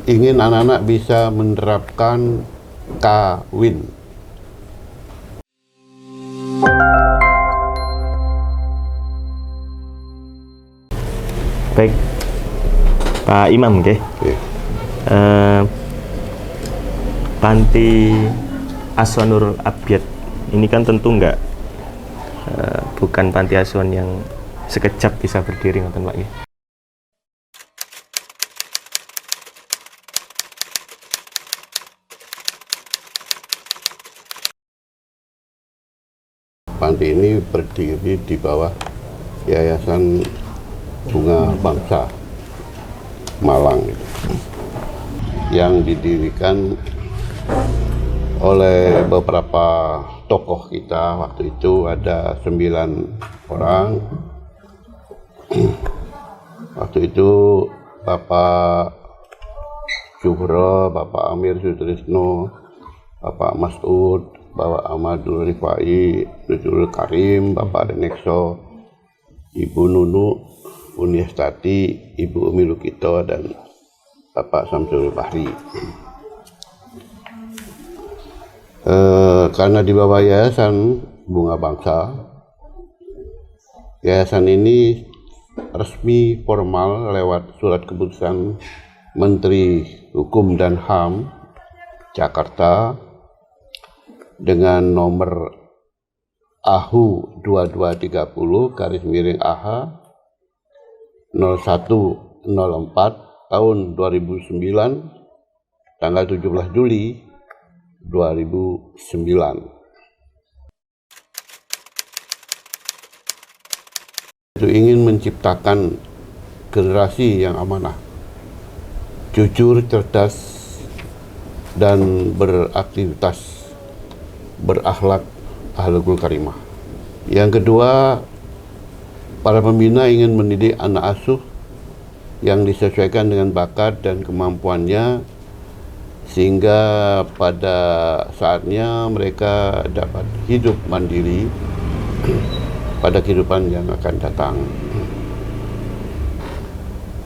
ingin anak-anak bisa menerapkan kawin. Baik, Pak Imam, nggih. Panti Asuhan Nurul Abyad ini kan tentu bukan panti asuhan yang sekejap bisa berdiri, ngoten Pak. Panti ini berdiri di bawah Yayasan Bunga Bangsa Malang, yang didirikan oleh beberapa tokoh kita. Waktu itu ada 9 orang. Waktu itu Bapak Syuhro, Bapak Amir Sutrisno, Bapak Mas'ud, Bapak Ahmadul Rifai, Nuzul Karim, Bapak Denekso, Ibu Nunu Uniastati, Ibu Umi Lukito, dan Bapak Samsul Bahri. Karena di bawah Yayasan Bunga Bangsa, yayasan ini resmi formal lewat surat keputusan Menteri Hukum dan HAM Jakarta dengan nomor AHU 2230/AH 0104 tahun 2009, tanggal 17 Juli 2009. Itu ingin menciptakan generasi yang amanah, jujur, cerdas, dan beraktivitas, berakhlak, akhlakul karimah. Yang kedua, para pembina ingin mendidik anak asuh yang disesuaikan dengan bakat dan kemampuannya, sehingga pada saatnya mereka dapat hidup mandiri pada kehidupan yang akan datang.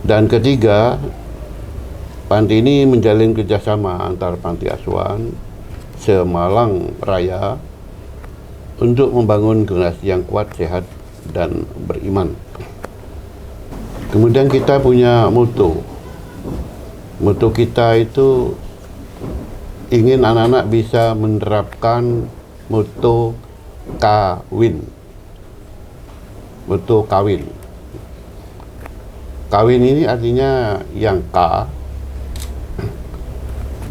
Dan ketiga, panti ini menjalin kerjasama antar panti asuhan se-Malang Raya untuk membangun generasi yang kuat, sehat, dan beriman. Kemudian kita punya moto. Moto kita itu ingin anak-anak bisa menerapkan moto kawin. Moto kawin. Kawin ini artinya yang K,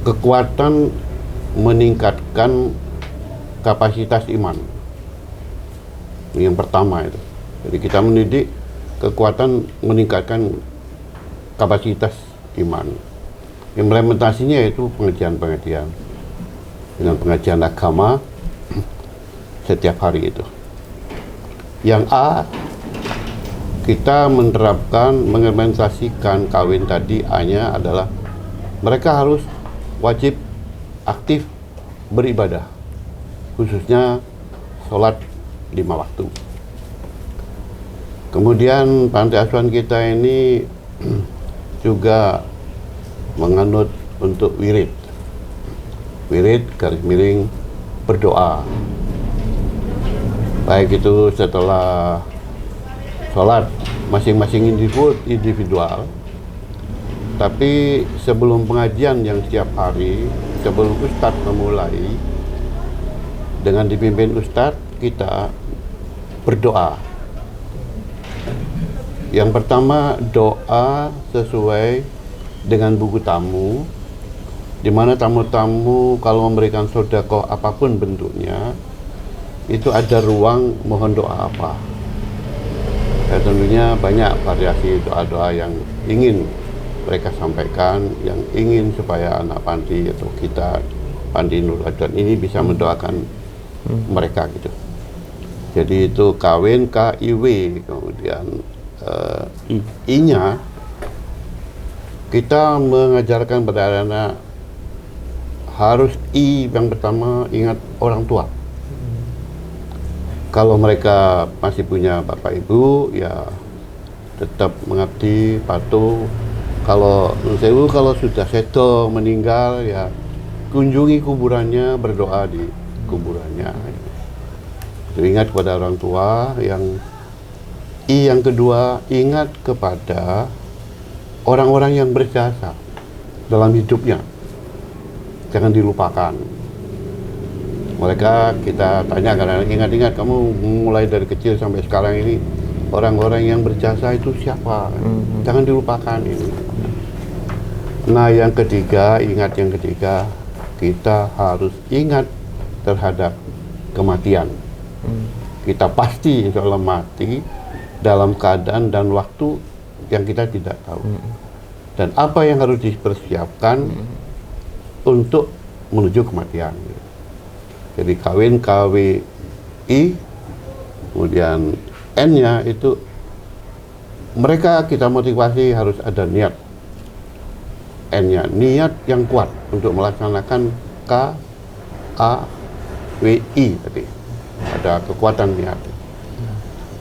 kekuatan meningkatkan kapasitas iman. Yang pertama itu. Jadi kita mendidik kekuatan meningkatkan kapasitas iman. Implementasinya itu pengajian-pengajian dengan pengajian agama setiap hari itu. Yang A, kita menerapkan, mengimplementasikan kawin tadi. A-nya adalah mereka harus wajib aktif beribadah, khususnya sholat 5 waktu. Kemudian panti asuhan kita ini juga menganut untuk wirid garis miring berdoa, baik itu setelah sholat masing-masing individual, tapi sebelum pengajian yang setiap hari, sebelum Ustadz memulai, dengan dipimpin Ustadz, kita berdoa. Yang pertama, doa sesuai dengan buku tamu, di mana tamu-tamu kalau memberikan sedekah apapun bentuknya, itu ada ruang mohon doa apa. Ya, tentunya banyak variasi doa-doa yang ingin mereka sampaikan, yang ingin supaya anak panti atau kita Panti Nurul Abyad ini bisa mendoakan mereka gitu. Jadi itu kawin, KIW. Kemudian I-nya kita mengajarkan pada anak harus yang pertama ingat orang tua. Kalau mereka masih punya bapak ibu, ya tetap mengabdi, patuh, Kalau Nun Sewu kalau sudah seto meninggal ya kunjungi kuburannya, berdoa di kuburannya. Ingat kepada orang tua. Yang kedua, ingat kepada orang-orang yang berjasa dalam hidupnya. Jangan dilupakan. Mereka kita tanya karena ingat-ingat kamu mulai dari kecil sampai sekarang ini orang-orang yang berjasa itu siapa? Jangan dilupakan ini. Nah, yang ketiga, ingat yang ketiga, kita harus ingat terhadap kematian. Kita pasti insya Allah mati dalam keadaan dan waktu yang kita tidak tahu. Dan apa yang harus dipersiapkan untuk menuju kematian. Jadi kawin KWI, kemudian N-nya itu mereka kita motivasi harus ada niat. N-nya niat yang kuat untuk melaksanakan KAWI tadi. Ada kekuatan niat.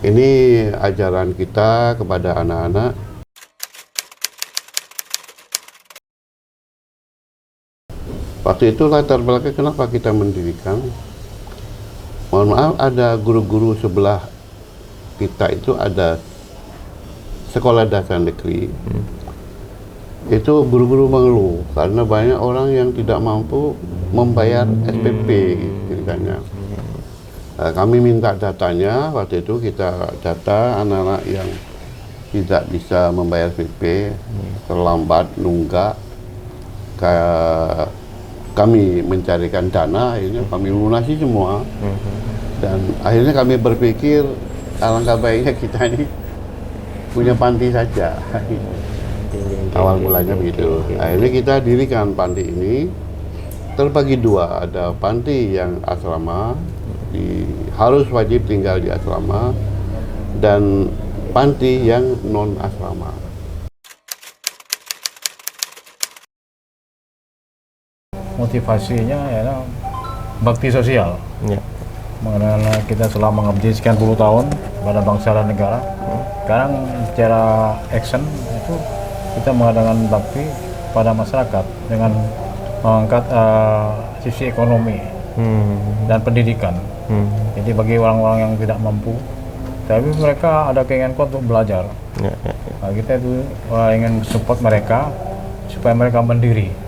Ini ajaran kita kepada anak-anak. Waktu itu latar belakang kenapa kita mendirikan. Mohon maaf, ada guru-guru sebelah kita itu ada sekolah dasar negeri. Itu guru-guru mengeluh karena banyak orang yang tidak mampu membayar SPP ceritanya. Kami minta datanya, waktu itu kita data anak-anak yang tidak bisa membayar SPP, terlambat, nunggak. Kami mencarikan dana, akhirnya kami lunasi semua. Dan akhirnya kami berpikir alangkah baiknya kita ini punya panti saja. Awal mulanya begitu. Akhirnya kita dirikan panti ini terbagi dua, ada panti yang asrama, harus wajib tinggal di asrama, dan panti yang non asrama. Motivasinya ya bakti sosial. Ya. Mengenai kita selama mengabdi sekian puluh tahun pada bangsa dan negara. Sekarang secara action itu kita mengadakan bakti pada masyarakat dengan mengangkat sisi ekonomi dan pendidikan. Jadi bagi orang-orang yang tidak mampu, tapi mereka ada keinginan kuat untuk belajar. Nah, kita itu ingin support mereka supaya mereka mandiri.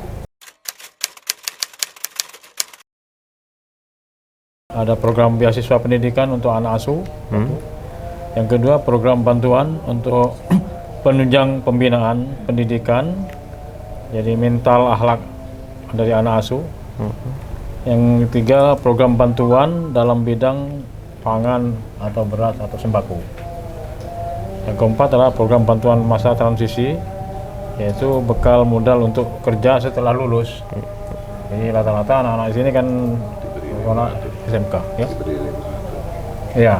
Ada program beasiswa pendidikan untuk anak asuh. Yang kedua, program bantuan untuk penunjang pembinaan pendidikan, jadi mental akhlak dari anak asuh. Yang ketiga, program bantuan dalam bidang pangan atau beras atau sembako. Yang keempat adalah program bantuan masa transisi, yaitu bekal modal untuk kerja setelah lulus. Jadi rata-rata anak-anak di sini kan anak SMK, ya. Ya.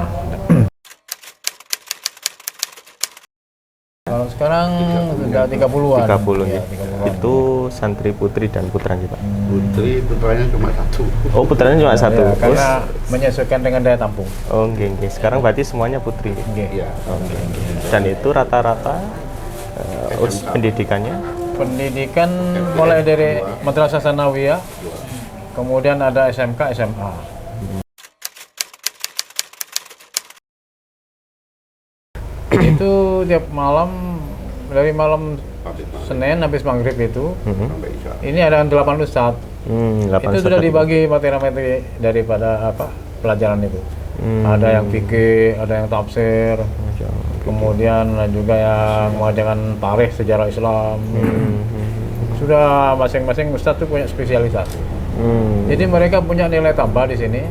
Kalau sekarang sudah 30-an. 30 ya. 30-an. Itu santri putri dan putra nih, Pak. Putri, putranya cuma satu. Oh, putranya cuma satu. Ya, karena menyesuaikan dengan daya tampung. Oh, nggih. Sekarang berarti semuanya putri. Iya. Dan itu rata-rata pendidikannya? Pendidikan mulai dari Madrasah Sanawiyah, kemudian ada SMK, SMA. Itu tiap malam, dari malam Senin habis maghrib itu, ini ada 8 ustadz. 8 Itu sudah dibagi materi-materi daripada pelajaran itu. Ada yang fikih, ada yang tafsir, kemudian juga yang mengajarkan tarikh sejarah Islam. Sudah masing-masing ustadz itu punya spesialisasi. Jadi mereka punya nilai tambah di sini.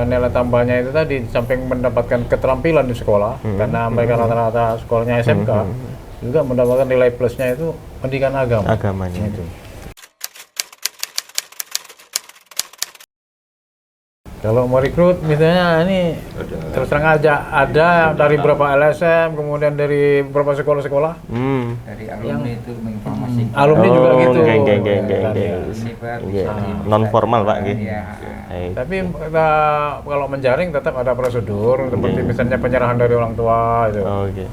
Nilai tambahnya itu tadi, di samping mendapatkan keterampilan di sekolah, karena mereka rata-rata sekolahnya SMK, juga mendapatkan nilai plusnya itu pendidikan agama. Agamanya. Itu. Kalau mau rekrut misalnya ini terus terang aja, ada dari beberapa LSM, kemudian dari beberapa sekolah-sekolah. Dari alumni itu menginformasikan. Alumni juga gitu. Non formal, Pak, nggih. Tapi kita kalau menjaring tetap ada prosedur seperti misalnya penyerahan dari orang tua itu.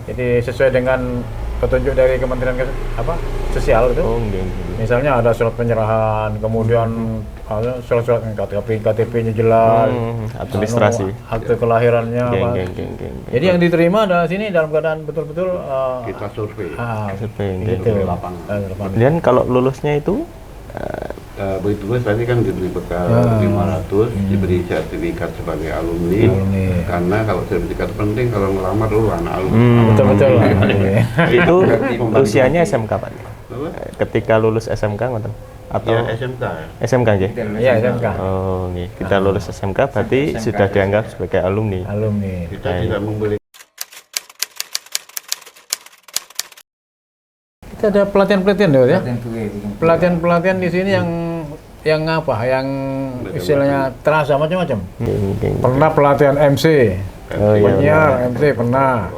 Jadi sesuai dengan petunjuk dari Kementerian Sosial itu. Oh, nggih. Misalnya ada surat penyerahan, kemudian ada surat-surat KTP-nya jelas, administrasi. akte kelahirannya. Geng. Jadi yang diterima adalah sini dalam keadaan betul-betul Kita survei. gitu. Lapangan. Dan kalau lulusnya itu Begitu lulus tadi kan diberi bekal 500, diberi sertifikat sebagai alumni. Karena kalau sertifikat penting kalau ngelamar dulu anak alumni. Betul. itu usianya SMK Pak. Ketika lulus SMK ngoten atau Ya, SMK. SMK nggih? Iya, SMK. Oh, nggih. Kita lulus SMK berarti SMK sudah dianggap sebagai alumni. Kita tidak membeli. Kita ada pelatihan-pelatihan ya. Pelatihan Di sini yang apa? Yang istilahnya terasa macam-macam. Pernah pelatihan MC, Oh, iya, penyiar MC pernah.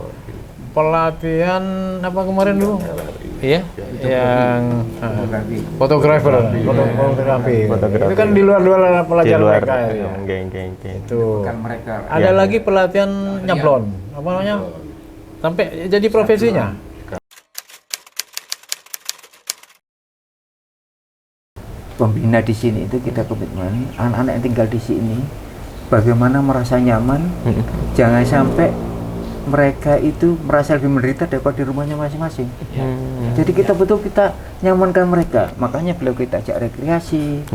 Pelatihan apa kemarin dulu? Iya, yang fotografer. Itu kan di luar Di pelajaran luar. mereka ya. Geng. Itu. Bukan mereka. Ada lagi pelatihan nyablon. Apa namanya? Sampai jadi profesinya. Pembina di sini itu kita komitmen anak-anak yang tinggal di sini bagaimana merasa nyaman, jangan sampai mereka itu merasa lebih menderita daripada di rumahnya masing-masing. Jadi kita nyamankan mereka, makanya beliau kita ajak rekreasi.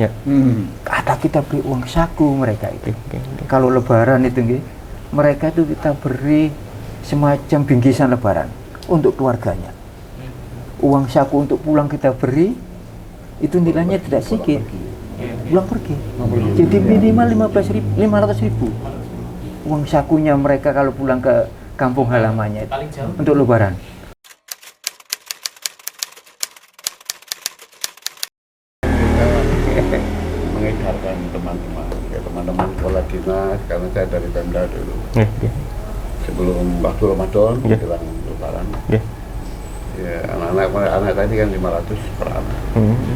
Ada kita beri uang saku mereka itu. Kalau lebaran itu mereka itu kita beri semacam bingkisan lebaran untuk keluarganya. Uang saku untuk pulang kita beri, itu nilainya tidak sedikit, pulang pergi. Jadi minimal 500.000 uang sakunya mereka kalau pulang ke kampung halamannya itu, untuk lebaran. Mengedarkan teman-teman sekolah dinas, karena saya dari Pemda dulu. Sebelum waktu Ramadan, menjelang lebaran. Ya, anak tadi kan 500 per anak.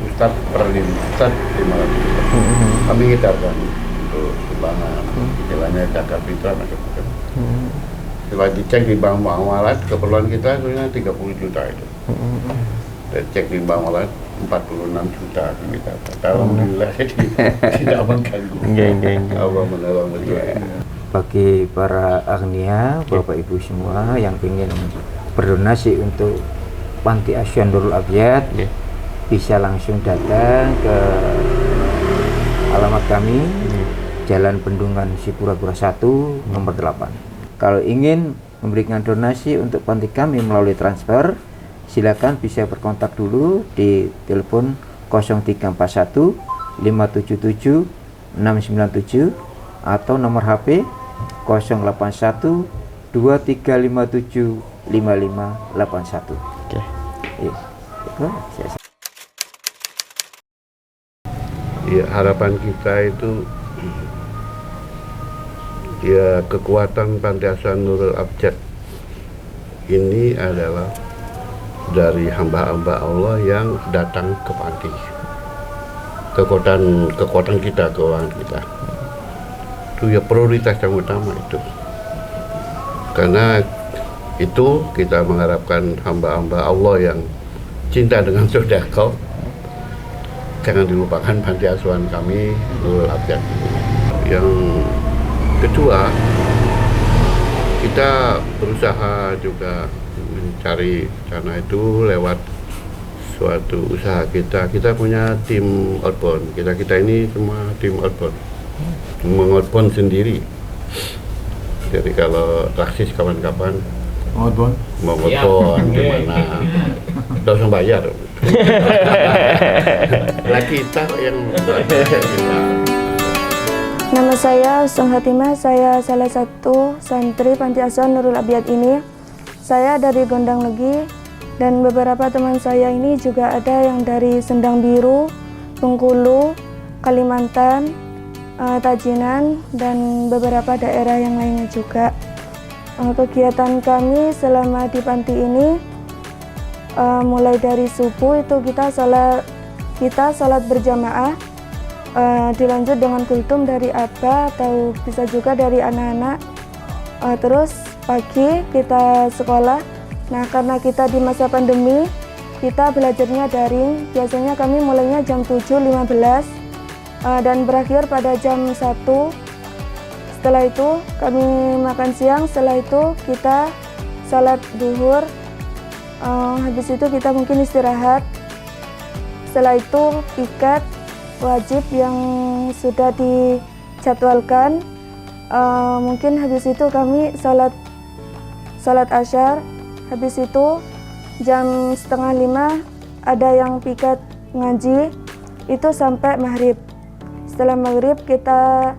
Ustadz per Ustadz 500. Kami ngedarkan untuk sumbangan, istilahnya zakat fitrah macam-macam. Setelah dicek di bank muamalat, keperluan kita sebenarnya 30 juta itu. Dan cek di bank muamalat 46 juta kita. Alhamdulillah tidak mengganggu. Allah menolong beliau. Bagi para agnia, Bapak Ibu semua yang ingin berdonasi untuk Panti Asuhan Nurul Abyad, bisa langsung datang ke alamat kami, Jalan Bendungan Sipura-Pura 1 nomor 8. Kalau ingin memberikan donasi untuk panti kami melalui transfer, silakan bisa berkontak dulu di telepon 0341 577 697 atau nomor HP 081 2357 5581. Ya, harapan kita itu ya kekuatan Panti Asuhan Nurul Abyad ini adalah dari hamba-hamba Allah yang datang ke panti. Kekuatan kita, keuangan kita itu ya prioritas yang utama itu, karena itu kita mengharapkan hamba-hamba Allah yang cinta dengan sedekah, jangan dilupakan panti asuhan kami Nurul Abyad. Yang kedua, kita berusaha juga mencari dana itu lewat suatu usaha kita. Kita punya tim outbound. Kita ini semua tim outbound, mengoutbound sendiri. Jadi kalau taksis kawan-kawan mau outbound gimana, tidak usah bayar. Lah kita yang Nama saya Usung Hatimah, saya salah satu santri Panti Asuhan Nurul Abyad ini. Saya dari Gondang Legi dan beberapa teman saya ini juga ada yang dari Sendang Biru, Bengkulu, Kalimantan, Tajinan, dan beberapa daerah yang lainnya juga. Kegiatan kami selama di panti ini mulai dari subuh itu kita salat berjamaah, dilanjut dengan kultum dari abah atau bisa juga dari anak-anak. Terus pagi kita sekolah Nah, karena kita di masa pandemi, kita belajarnya daring. Biasanya kami mulainya jam 7.15 dan berakhir pada jam 1. Setelah itu kami makan siang, setelah itu kita salat duhur, habis itu kita mungkin istirahat. Setelah itu piket wajib yang sudah dijadwalkan. Mungkin habis itu kami salat asyar. Habis itu jam 4:30 ada yang piket ngaji, itu sampai maghrib. Setelah maghrib kita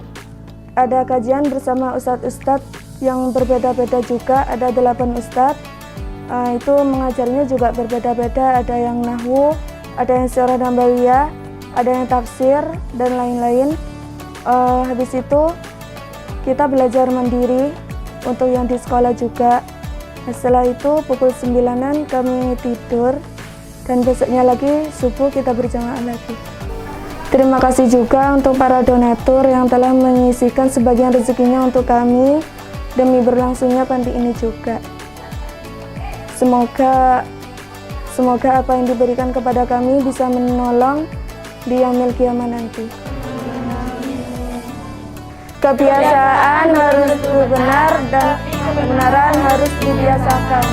ada kajian bersama ustadz-ustadz yang berbeda-beda juga, ada 8 ustadz. Itu mengajarnya juga berbeda-beda, ada yang nahwu, ada yang sirah nabawiyah, ada yang tafsir dan lain-lain. Habis itu kita belajar mandiri untuk yang di sekolah juga. Setelah itu pukul 9-an kami tidur dan besoknya lagi subuh kita berjamaah lagi. Terima kasih juga untuk para donatur yang telah menyisihkan sebagian rezekinya untuk kami demi berlangsungnya panti ini juga. Semoga apa yang diberikan kepada kami bisa menolong di yaumil qiyamah nanti. Kebiasaan harus benar dan kebenaran harus dibiasakan.